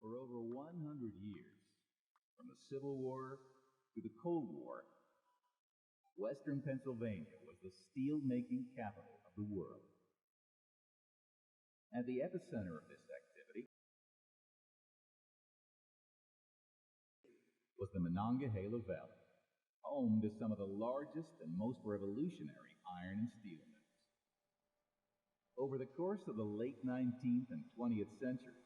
For over 100 years, from the Civil War to the Cold War, Western Pennsylvania was the steel-making capital of the world. At the epicenter of this activity was the Monongahela Valley, home to some of the largest and most revolutionary iron and steel mills. Over the course of the late 19th and 20th centuries,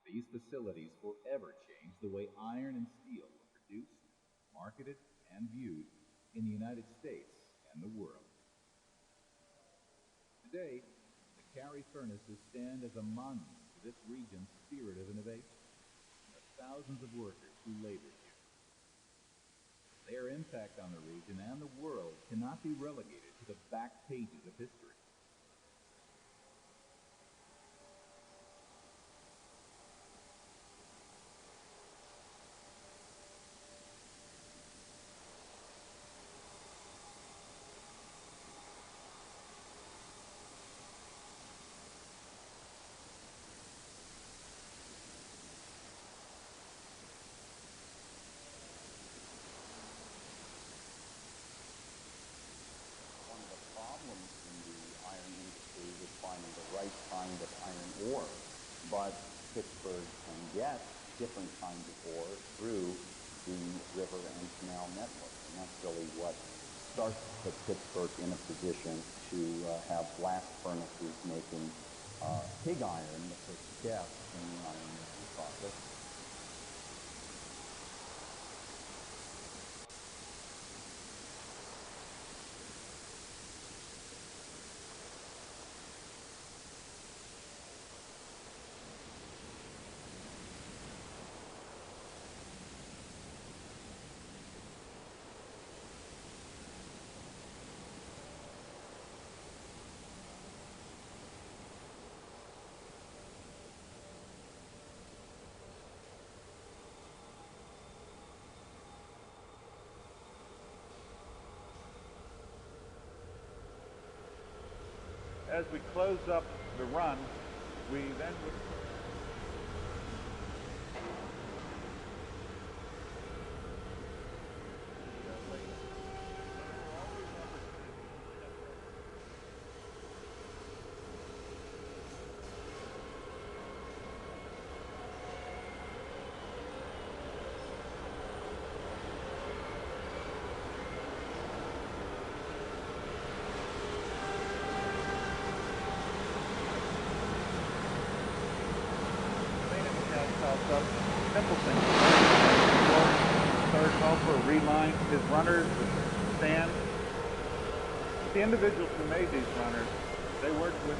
these facilities forever changed the way iron and steel were produced, marketed, and viewed in the United States and the world. Today, the Carrie Furnaces stand as a monument to this region's spirit of innovation and the thousands of workers who labor here. Their impact on the region and the world cannot be relegated to the back pages of history. Finding the right kind of iron ore, but Pittsburgh can get different kinds of ore through the river and canal network, and that's really what starts to put Pittsburgh in a position to have blast furnaces making pig iron, the first step in the iron making process. As we close up the run, we then would simple things. Started off for reline his runners with sand. The individuals who made these runners, they worked with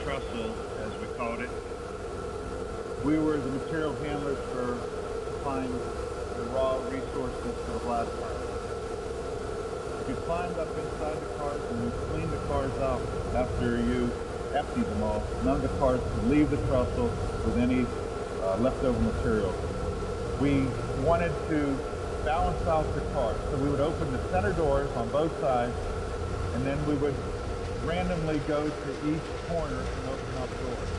trussel, as we called it. We were the material handlers for supplying the raw resources for the blast furnace. You climbed up inside the cars and you cleaned the cars out after you emptied them all. None of the cars could leave the trussel with any leftover material. We wanted to balance out the cars, so we would open the center doors on both sides, and then we would randomly go to each corner and open up doors.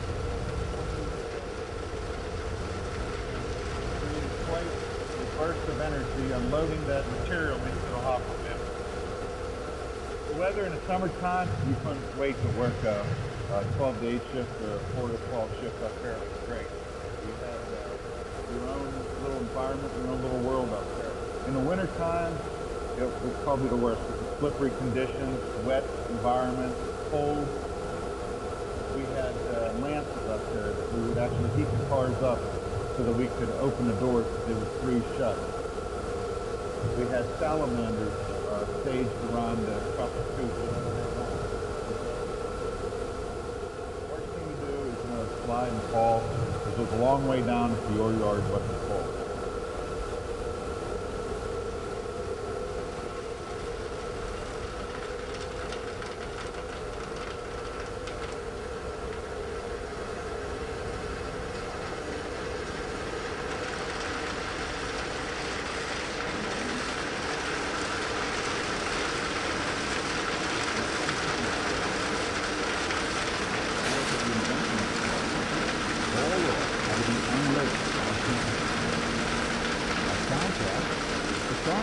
Creating quite a burst of energy, unloading that material into the hopper bin. The weather in the summertime, you couldn't wait to work a 12 to 8 shift or a 4 to 12 shift up there. It was great. You had your own little environment, your own little world up there. In the wintertime, it was probably the worst. Slippery conditions, wet environment, cold. We had lamps up there that we would actually heat the cars up so that we could open the doors because they would freeze shut. We had salamanders staged around the truck too. Worst thing to do is slide and fall because it was a long way down if your yard wasn't full.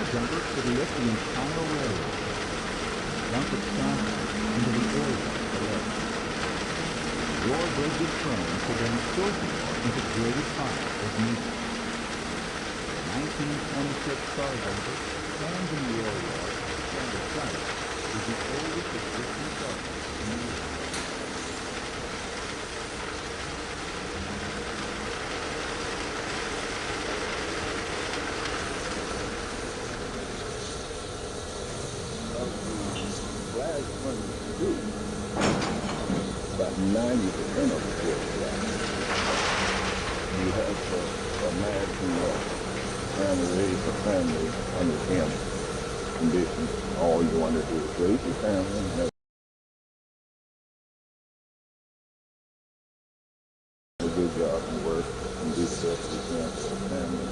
Jumper to lift the entire railroad, dump its contents into the area below. Your bridge is prone to then filter into graded piles as needed. The 1926 Star Jumper stands in the area on the site is the oldest existing star in the world. About 90% of the field flat. You have to imagine trying to raise a family under them conditions. All you want to do is raise your family and have a good job and work and do the best you can for the family.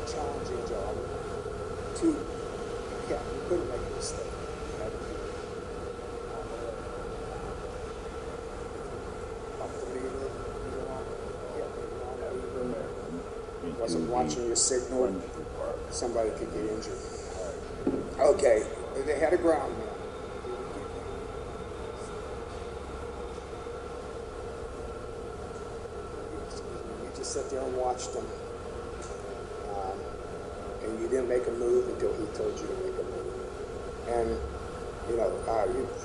Challenging job. Two, yeah, you couldn't make a mistake. You had to be up the meter, wasn't watching your signal, somebody could get injured. Okay, they had a ground man. You just sat there and watched them. And you didn't make a move until he told you to make a move. And, you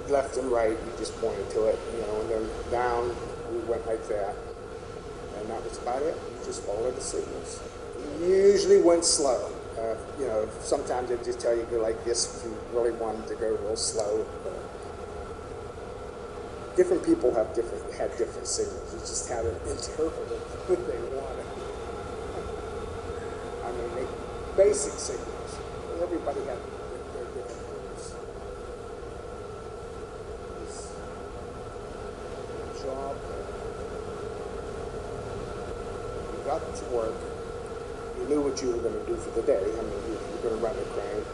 left and right, you just pointed to it, and then down, we went like that. And that was about it. You just followed the signals. You usually went slow. Sometimes they just tell you to go like this if you really wanted to go real slow. Different people had different signals. You just had to interpret what they wanted. I mean, basic signals. Everybody had their different rules. This job, you got to work, you knew what you were going to do for the day. I mean, you were going to run a crane.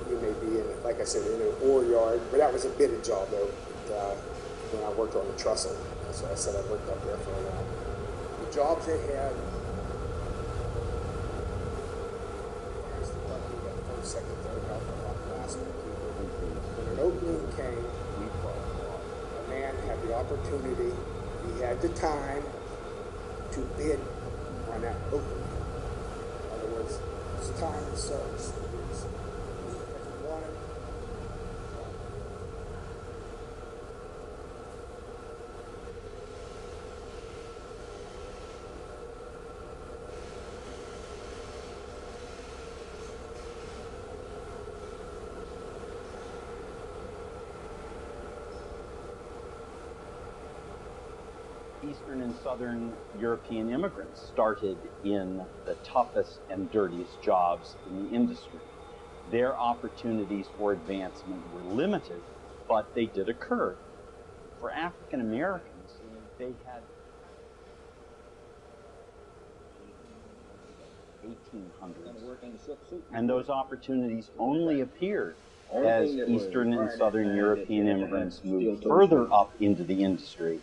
You may be in, like I said, in an ore yard, but that was a bit of job though. When I worked on the trestle, so I said I worked up there for a while. You jobs they had. Second, third, last week. When an opening came, a man had the opportunity, he had the time to bid on that opening. In other words, it's time and service. If you wanted, Eastern and Southern European immigrants started in the toughest and dirtiest jobs in the industry. Their opportunities for advancement were limited, but they did occur. For African Americans, they had 1800s, and those opportunities only appeared as Eastern and Southern European immigrants moved further up into the industry.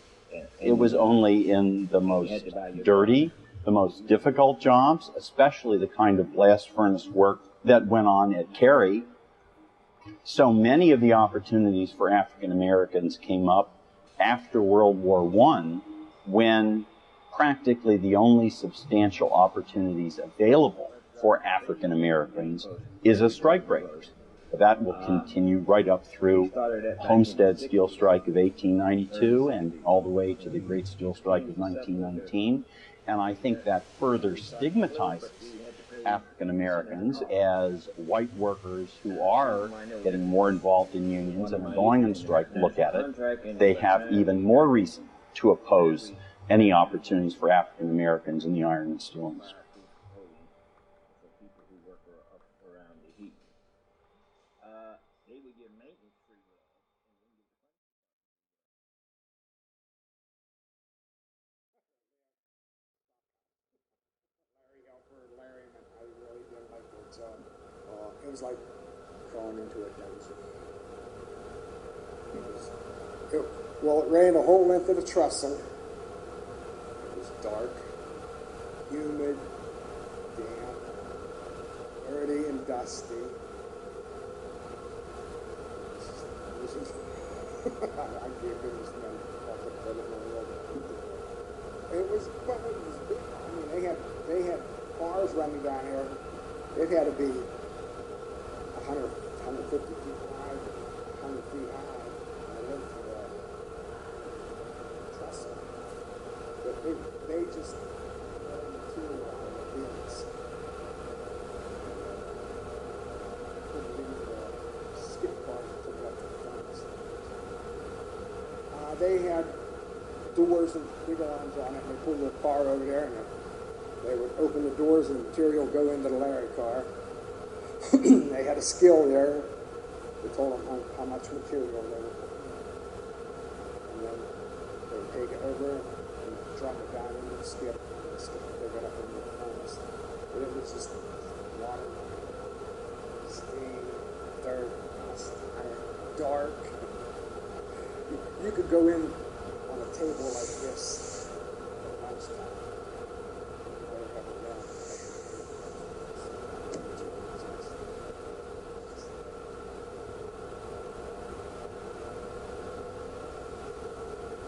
It was only in the most dirty, the most difficult jobs, especially the kind of blast furnace work that went on at Carrie. So many of the opportunities for African Americans came up after World War I, when practically the only substantial opportunities available for African Americans is as strikebreakers. That will continue right up through Homestead Steel Strike of 1892 and all the way to the Great Steel Strike of 1919. And I think that further stigmatizes African Americans as white workers who are getting more involved in unions and are going on strike. Look at it. They have even more reason to oppose any opportunities for African Americans in the iron and steel industry. It was like crawling into a dungeon. Well, it ran the whole length of the trestle. It was dark, humid, damp, dirty, and dusty. I gave goodness men all the credit in the world. It was, but it was big. I mean, they had cars running down here. It had to be 100, 150 feet wide, 100 feet high, and I lived for the trestle. But they just put material on the bins. Put it into the skip car and took it up to the furnace. They had doors and big arms on it, and they pulled the car over there, and they would open the doors and the material would go into the Larry car. They had a skill there. They told them how much material they were putting in. And then they would take it over and drop it down into the skip, and the skip would pick it up into the furnace. But it was just water, steam, dirt, dark. You could go in on a table like this at lunchtime.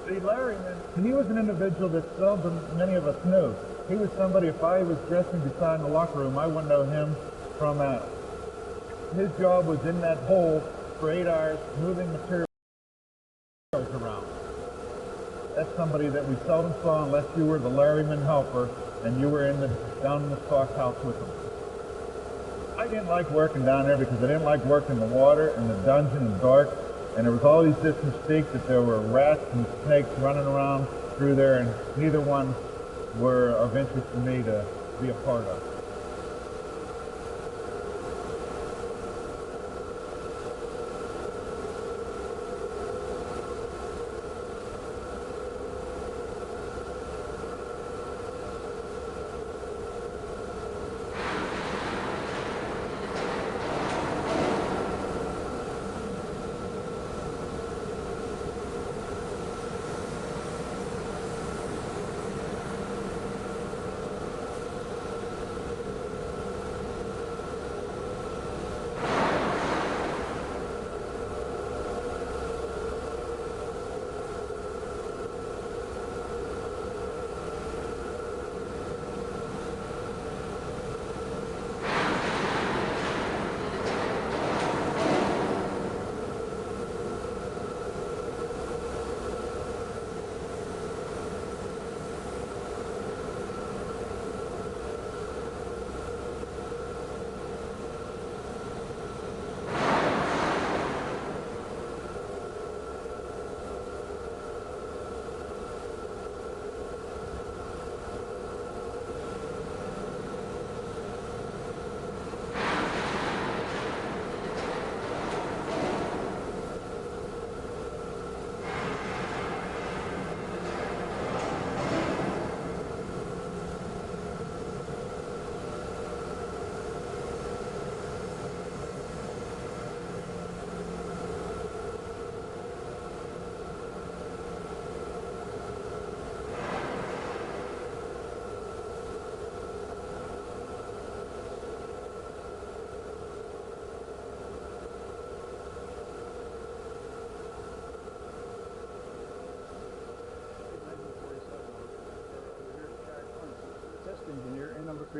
See, Larryman, he was an individual that seldom many of us knew. He was somebody, if I was dressing beside in the locker room, I wouldn't know him from Adam. His job was in that hole for 8 hours, moving materials around. That's somebody that we seldom saw unless you were the Larryman helper and you were down in the stockhouse with him. I didn't like working down there because I didn't like working in the water and the dungeon and dark. And there was all these different mistakes that there were rats and snakes running around through there, and neither one were of interest to me to be a part of.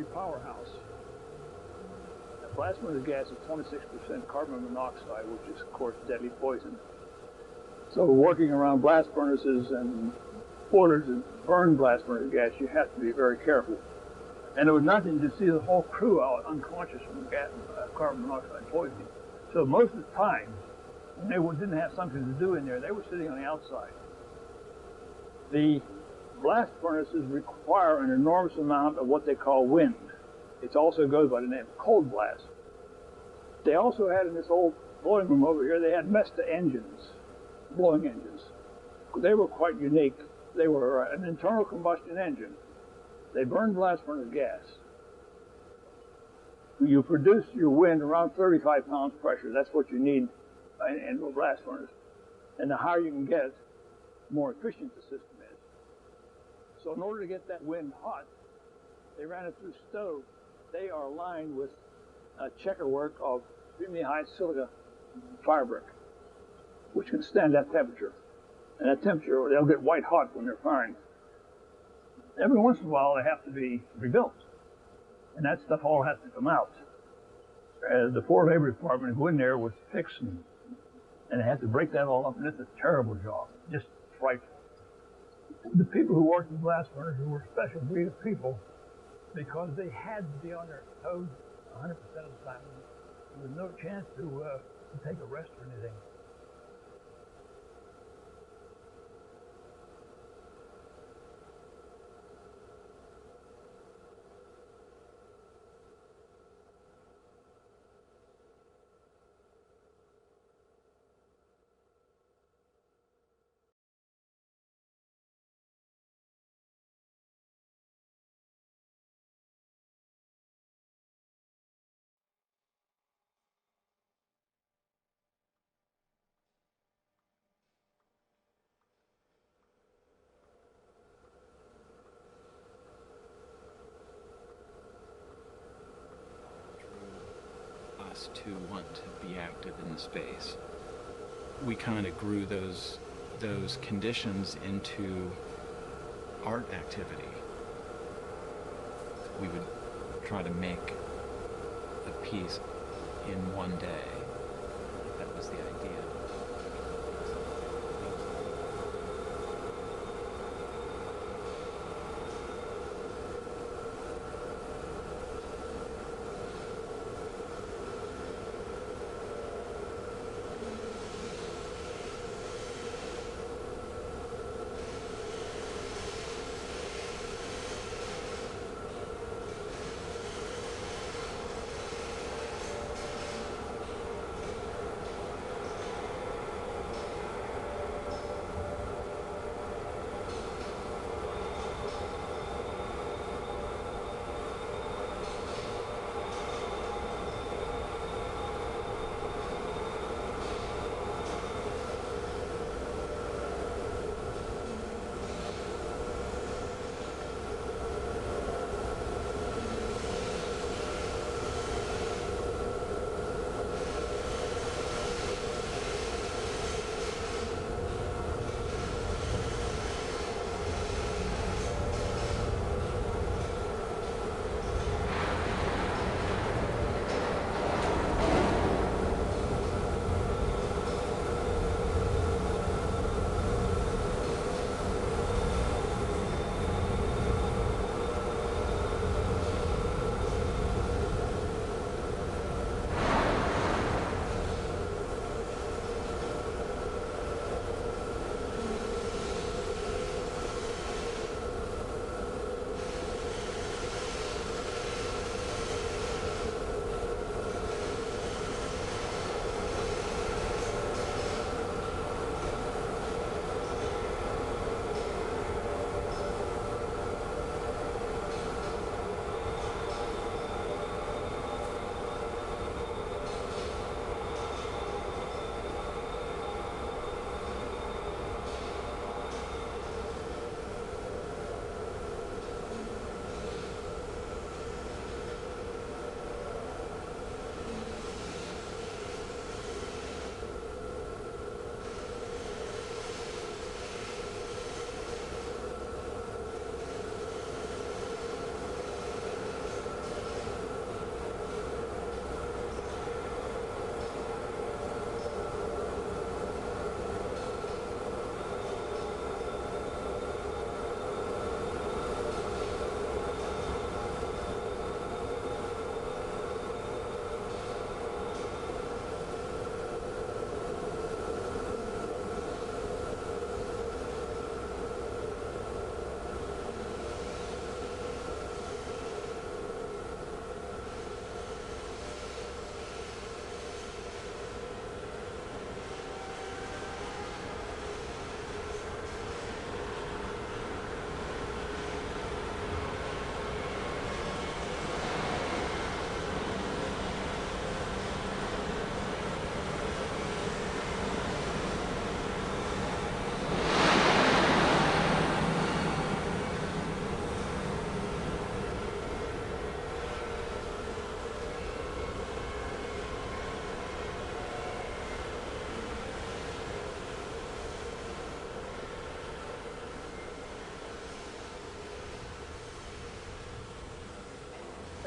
a powerhouse. A blast furnace gas is 26% carbon monoxide, which is, of course, deadly poison. So working around blast furnaces and boilers that burn blast furnace gas, you have to be very careful. And it was nothing to see the whole crew out unconscious from carbon monoxide poisoning. So most of the time, when they didn't have something to do in there, they were sitting on the outside. The blast furnaces require an enormous amount of what they call wind. It also goes by the name of cold blast. They also had in this old blowing room over here, they had Mesta engines, blowing engines. They were quite unique. They were an internal combustion engine. They burned blast furnace gas. You produce your wind around 35 pounds pressure. That's what you need in a blast furnace. And the higher you can get it, the more efficient the system is. So in order to get that wind hot, they ran it through stove. They are lined with a checkerwork of extremely high silica firebrick, which can stand that temperature. And that temperature, they'll get white hot when they're firing. Every once in a while, they have to be rebuilt. And that stuff all has to come out. The Fort Labor Department go in there with picks and they have to break that all up, and it's a terrible job, just frightful. The people who worked in blast furnaces were a special breed of people because they had to be on their toes 100% of the time. There was no chance to take a rest or anything. Us to want to be active in the space. We kind of grew those conditions into art activity. We would try to make a piece in one day. That was the idea.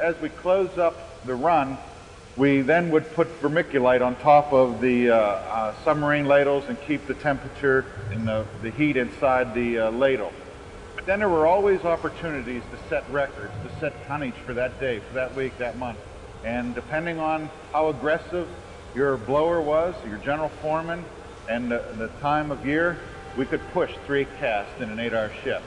as we close up the run, we then would put vermiculite on top of the submarine ladles and keep the temperature and the heat inside the ladle. But then there were always opportunities to set records, to set tonnage for that day, for that week, that month. And depending on how aggressive your blower was, your general foreman, and the time of year, we could push 3 casts in an 8-hour shift.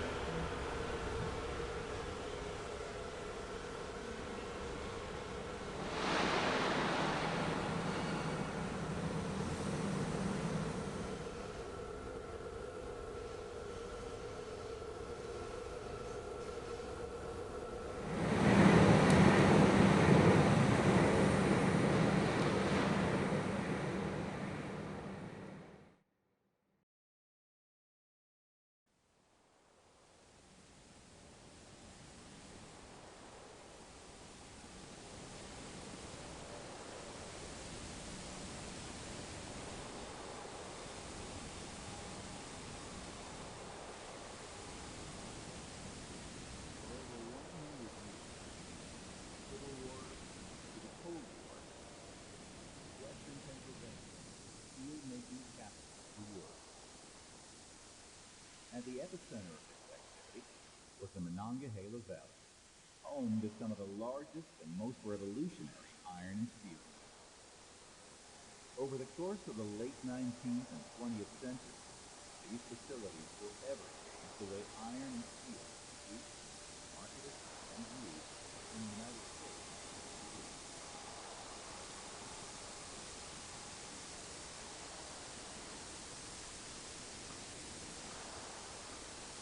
At the epicenter of this activity was the Monongahela Valley, home to some of the largest and most revolutionary iron and steel mills. Over the course of the late 19th and 20th centuries, these facilities forever changed the way iron and steel is produced, marketed, and used in the United States.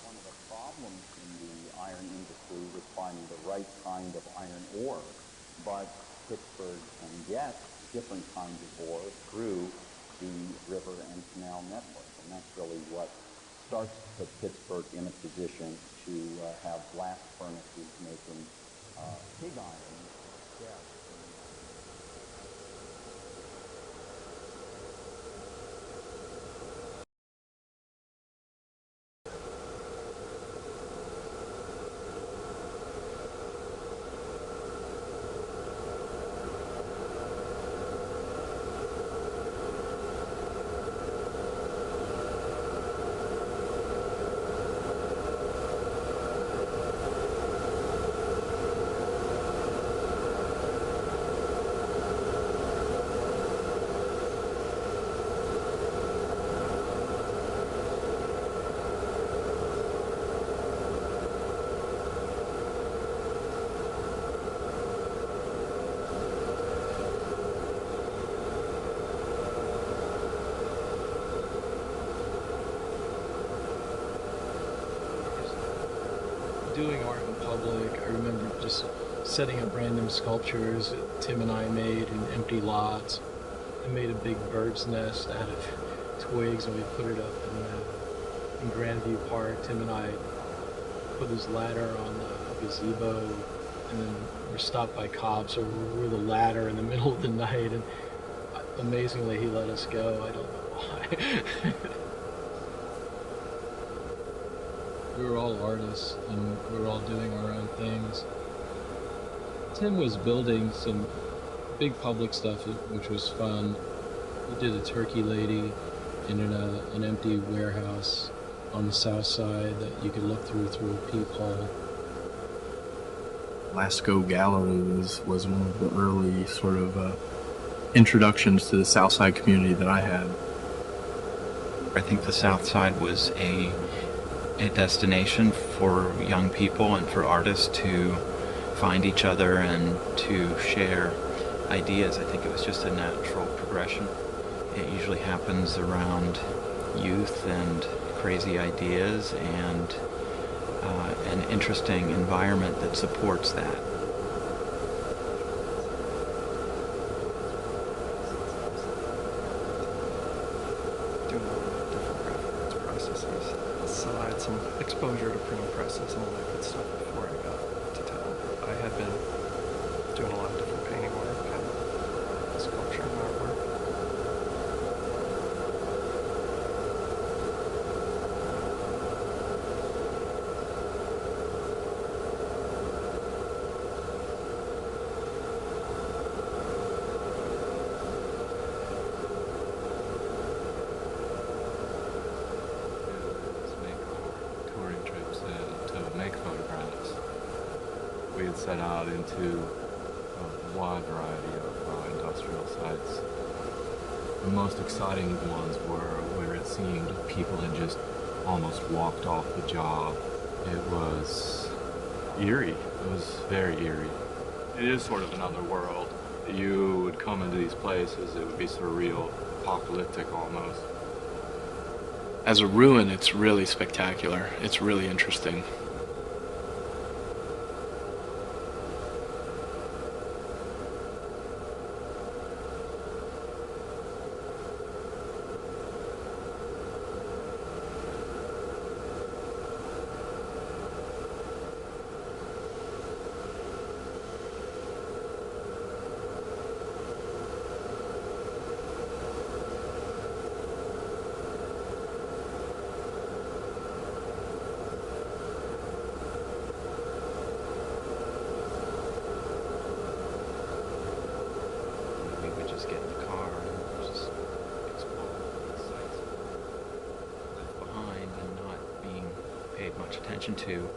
One of the problems in the iron industry was finding the right kind of iron ore, but Pittsburgh can get different kinds of ore through the river and canal network, and that's really what starts to put Pittsburgh in a position to have blast furnaces making pig iron instead. Doing art in public, I remember just setting up random sculptures that Tim and I made in empty lots. I made a big bird's nest out of twigs and we put it up in Grandview Park. Tim and I put his ladder on a gazebo and then we're stopped by cops, so we're the ladder in the middle of the night, and amazingly he let us go. I don't know why. We were all artists and we were all doing our own things. Tim was building some big public stuff, which was fun. We did a turkey lady in an empty warehouse on the south side that you could look through a peephole. Lascaux Gallery was one of the early sort of introductions to the South Side community that I had. I think the South Side was a destination for young people and for artists to find each other and to share ideas. I think it was just a natural progression. It usually happens around youth and crazy ideas and an interesting environment that supports that. Some exposure to printing presses and all that good stuff before I got to town. I had been doing a lot of different painting work and sculpture and artwork. we had set out into a wide variety of industrial sites. The most exciting ones were where it seemed people had just almost walked off the job. It was eerie. It was very eerie. It is sort of another world. You would come into these places, it would be surreal, apocalyptic almost. As a ruin, it's really spectacular. It's really interesting. Much attention to.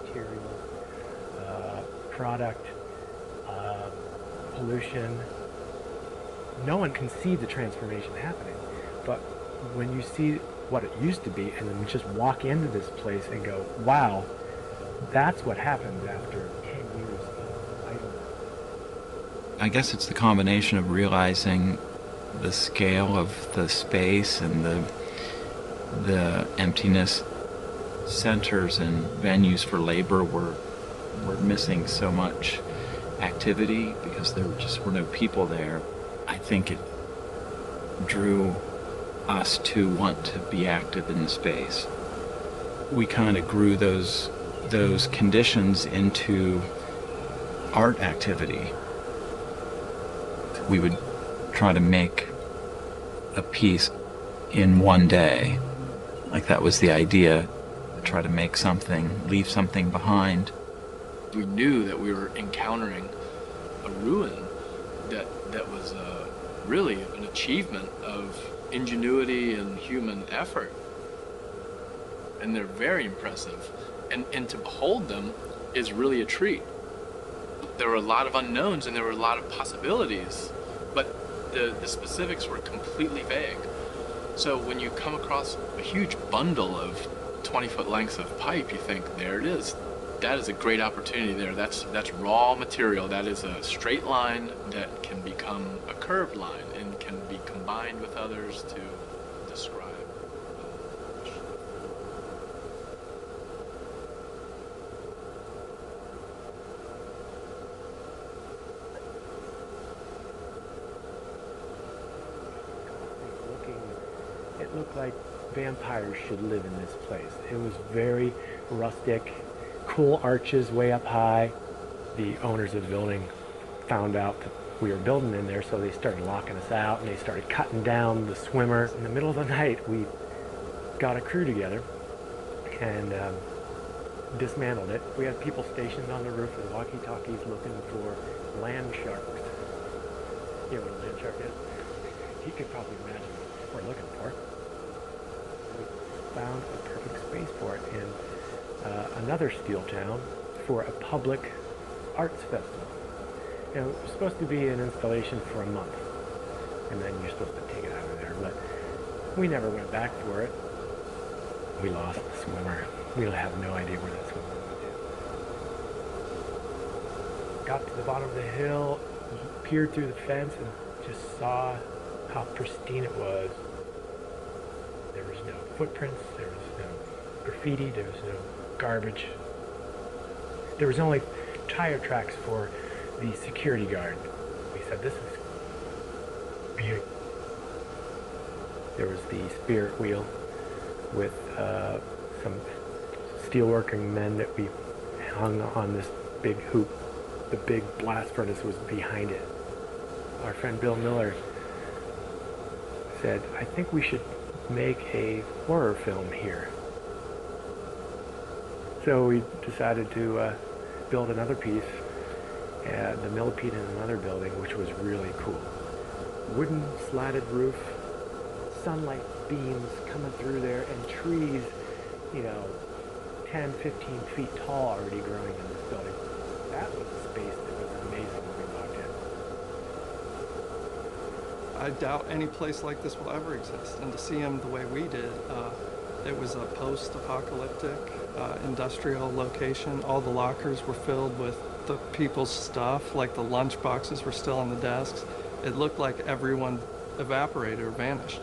Material, product, pollution. No one can see the transformation happening, but when you see what it used to be and then just walk into this place and go, wow, that's what happens after 10 years of idleness. I guess it's the combination of realizing the scale of the space and the emptiness. Centers and venues for labor were missing so much activity because there just were no people there. I think it drew us to want to be active in the space. We kind of grew those conditions into art activity. We would try to make a piece in one day. Like that was the idea. Try to make something, leave something behind. We knew that we were encountering a ruin that was really an achievement of ingenuity and human effort. And they're very impressive. And to behold them is really a treat. There were a lot of unknowns and there were a lot of possibilities, but the specifics were completely vague. So when you come across a huge bundle of 20-foot lengths of pipe, you think, there it is. That is a great opportunity there. That's raw material. That is a straight line that can become a curved line and can be combined with others to describe. It looked like vampires should live in this place. It was very rustic, cool arches way up high. The owners of the building found out that we were building in there, so they started locking us out and they started cutting down the swimmer. In the middle of the night, we got a crew together and dismantled it. We had people stationed on the roof with walkie-talkies looking for land sharks. You know what a land shark is? You could probably imagine what we're looking for. Found a perfect space for it in another steel town for a public arts festival. And it was supposed to be an installation for a month, and then you're supposed to take it out of there, but we never went back for it. We lost the swimmer. We have no idea where that swimmer went to. Got to the bottom of the hill, peered through the fence, and just saw how pristine it was. There was no footprints, there was no graffiti, there was no garbage. There was only tire tracks for the security guard. We said, this is beautiful. There was the spirit wheel with some steelworking men that we hung on this big hoop. The big blast furnace was behind it. Our friend Bill Miller said, I think we should make a horror film here. So we decided to build another piece, the millipede in another building, which was really cool. Wooden slatted roof, sunlight beams coming through there, and trees, 10, 15 feet tall already growing in this building. That was a space that was amazing when we walked in. I doubt any place like this will ever exist, and to see them the way we did, it was a post-apocalyptic industrial location. All the lockers were filled with the people's stuff, like the lunch boxes were still on the desks. It looked like everyone evaporated or vanished.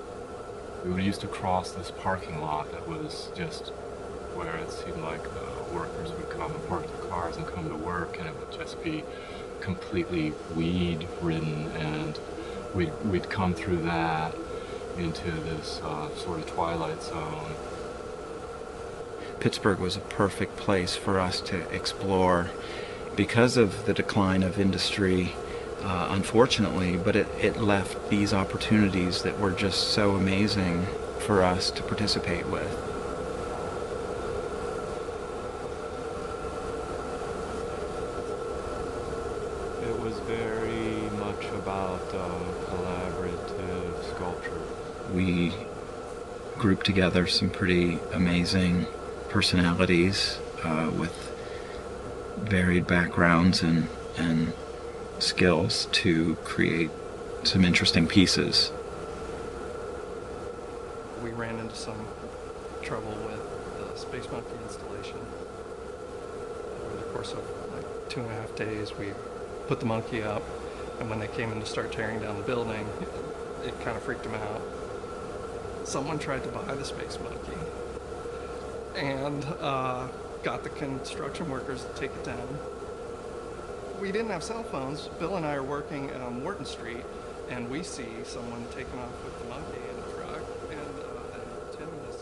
We used to cross this parking lot that was just where it seemed like workers would come and park their cars and come to work, and it would just be completely weed-ridden, and we'd come through that into this sort of twilight zone. Pittsburgh was a perfect place for us to explore because of the decline of industry, unfortunately, but it left these opportunities that were just so amazing for us to participate with. It was very much about collaborative sculpture. We grouped together some pretty amazing personalities with varied backgrounds and skills to create some interesting pieces. We ran into some trouble with the Space Monkey installation. Over the course of like 2.5 days, we put the monkey up, and when they came in to start tearing down the building, it kind of freaked them out. Someone tried to buy the Space Monkey and got the construction workers to take it down. We didn't have cell phones. Bill and I are working on Morton Street, and we see someone taking off with the monkey in the truck, and then Tim is...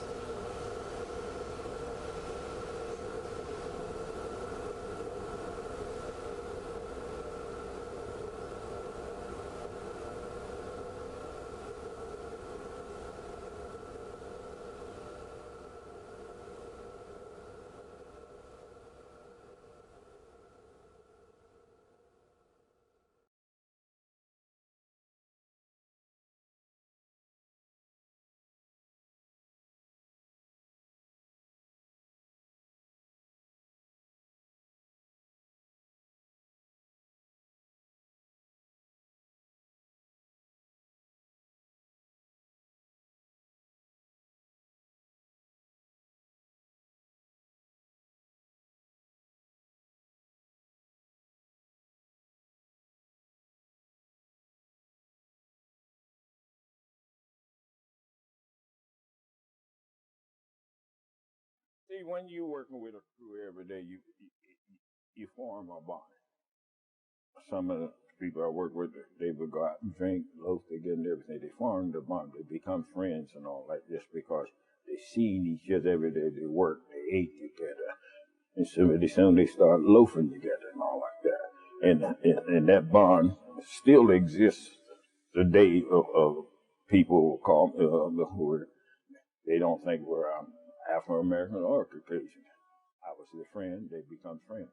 See, when you're working with a crew every day, you form a bond. Some of the people I work with, they would go out and drink, loaf together and everything. They form the bond. They become friends and all like this because they seen each other every day. They work, they ate together. And so pretty soon they start loafing together and all like that. And that bond still exists today of people call who they don't think we're Afro-American or Caucasian. I was their friend, they become friends.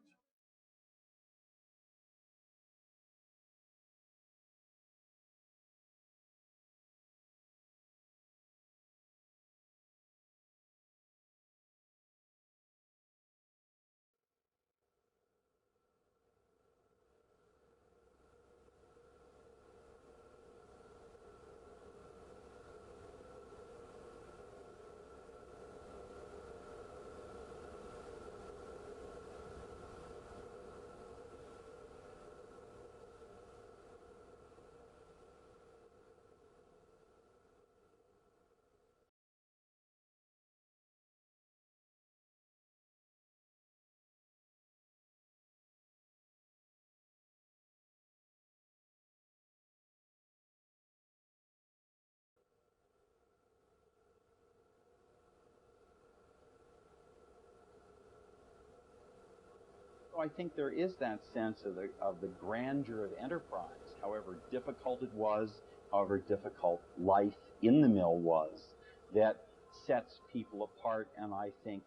So I think there is that sense of the grandeur of enterprise, however difficult it was, however difficult life in the mill was that sets people apart and I think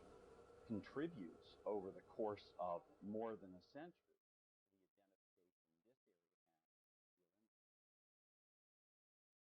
contributes over the course of more than a century.